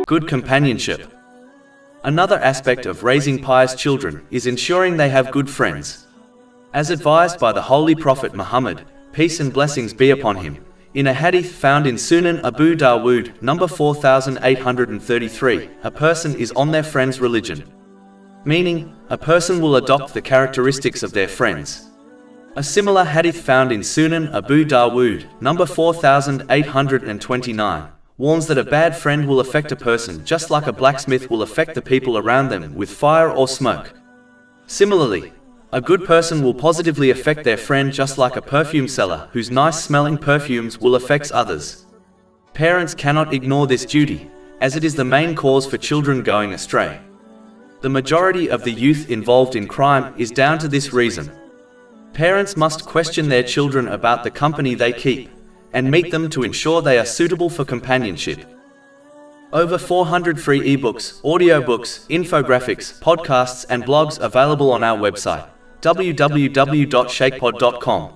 Good companionship. Another aspect of raising pious children is ensuring they have good friends. As advised by the Holy Prophet Muhammad, peace and blessings be upon him, in a hadith found in Sunan Abu Dawood, number 4833, a person is on their friend's religion. Meaning, a person will adopt the characteristics of their friends. A similar hadith found in Sunan Abu Dawood, number 4829, warns that a bad friend will affect a person just like a blacksmith will affect the people around them with fire or smoke. Similarly, a good person will positively affect their friend just like a perfume seller whose nice-smelling perfumes will affect others. Parents cannot ignore this duty, as it is the main cause for children going astray. The majority of the youth involved in crime is down to this reason. Parents must question their children about the company they keep, and meet them to ensure they are suitable for companionship. Over 400 free ebooks, audiobooks, infographics, podcasts and blogs available on our website, www.shakepod.com.